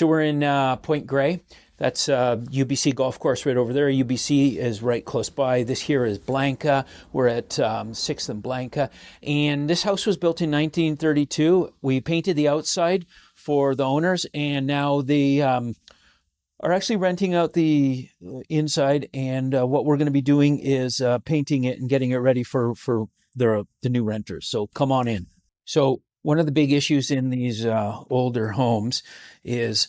So we're in Point Grey. That's UBC golf course right over there. UBC is right close by. This here is Blanca. We're at 6th and Blanca. And this house was built in 1932. We painted the outside for the owners, and now they are actually renting out the inside. And what we're going to be doing is painting it and getting it ready for the new renters. So come on in. So one of the big issues in these older homes is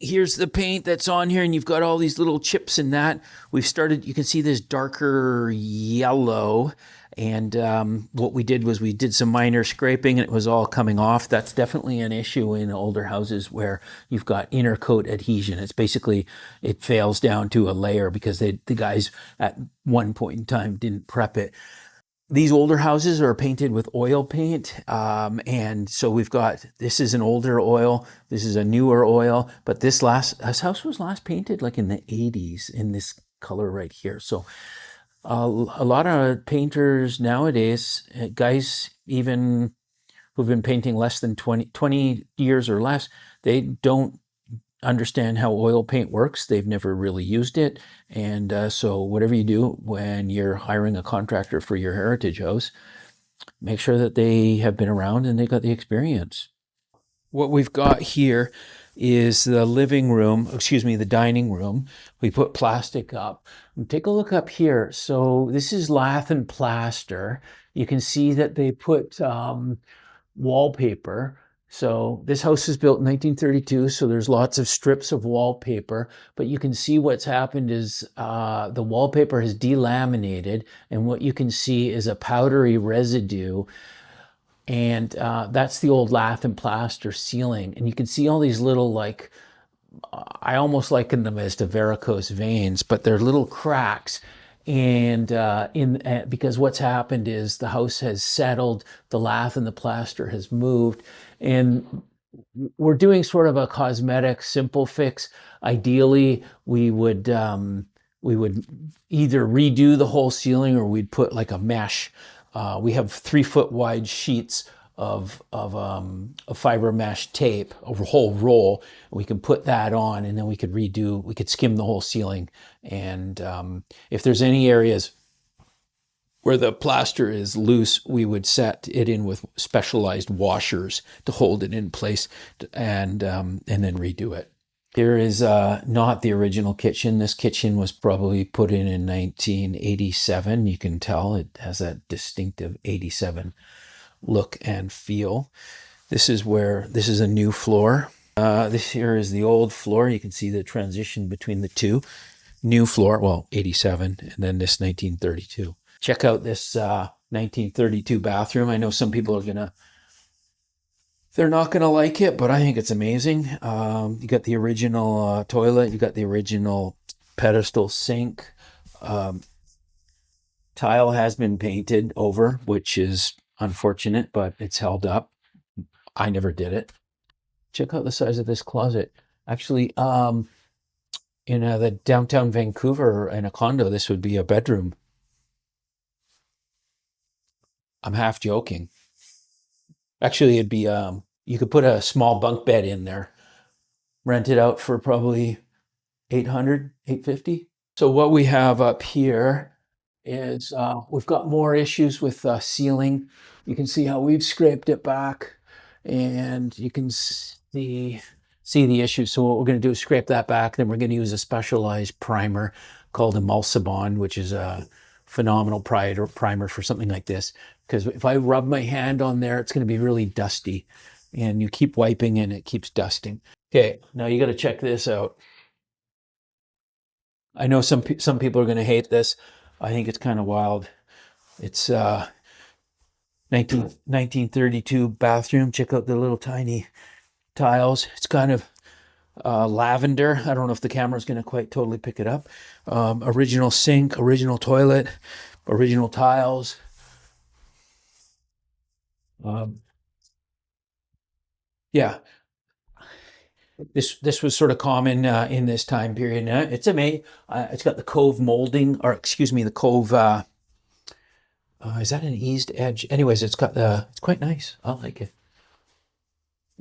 here's the paint that's on here, and you've got all these little chips in that. We've started, you can see this darker yellow, and what we did was we did some minor scraping and it was all coming off. That's definitely an issue in older houses where you've got inner coat adhesion. It's basically, it fails down to a layer because the guys at one point in time didn't prep it. These older houses are painted with oil paint, and so we've got, this is an older oil, this is a newer oil, but this house was last painted like in the 80s in this color right here. So a lot of painters nowadays, guys even who've been painting less than 20 years or less, they don't understand how oil paint works. They've never really used it. And so whatever you do when you're hiring a contractor for your heritage house, make sure that they have been around and they got the experience. What we've got here is the living room, the dining room. We put plastic up. Take a look up here. So this is lath and plaster. You can see that they put wallpaper. So this house is built in 1932, so there's lots of strips of wallpaper, but you can see what's happened is the wallpaper has delaminated, and what you can see is a powdery residue, and that's the old lath and plaster ceiling. And you can see all these little, like, I almost liken them as to varicose veins, but they're little cracks. And because what's happened is the house has settled, the lath and the plaster has moved, and we're doing sort of a cosmetic simple fix. Ideally, we would either redo the whole ceiling or we'd put like a mesh. We have 3-foot wide sheets of fiber mesh tape, a whole roll. We can put that on, and then we could skim the whole ceiling. And if there's any areas where the plaster is loose, we would set it in with specialized washers to hold it in place, and then redo it. Here is not the original kitchen. This kitchen was probably put in 1987. You can tell it has that distinctive 87 look and feel. This is a new floor. This here is the old floor. You can see the transition between the two. New floor, well, 87, and then this 1932. Check out this 1932 bathroom. I know some people they're not gonna like it, but I think it's amazing. You got the original toilet, you got the original pedestal sink. Tile has been painted over, which is unfortunate, but it's held up. I never did it. Check out the size of this closet. Actually, in the downtown Vancouver, in a condo, this would be a bedroom. I'm half joking. Actually, it'd be, you could put a small bunk bed in there, rent it out for probably $800, $850. So what we have up here is we've got more issues with ceiling. You can see how we've scraped it back, and you can see the issue. So what we're going to do is scrape that back. Then we're going to use a specialized primer called Emulsibond, which is a phenomenal primer for something like this. Because if I rub my hand on there, it's going to be really dusty, and you keep wiping and it keeps dusting. Okay, now you got to check this out. I know some people are going to hate this. I think it's kind of wild. It's 1932 bathroom. Check out the little tiny tiles. It's kind of lavender. I don't know if the camera's going to quite totally pick it up. Original sink, original toilet, original tiles. Yeah, this was sort of common in this time period. It's amazing. It's got the cove molding, or excuse me, the cove. Is that an eased edge? Anyways, it's quite nice. I like it.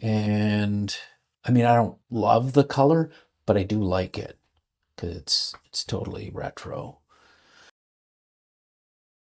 And I mean, I don't love the color, but I do like it because it's totally retro.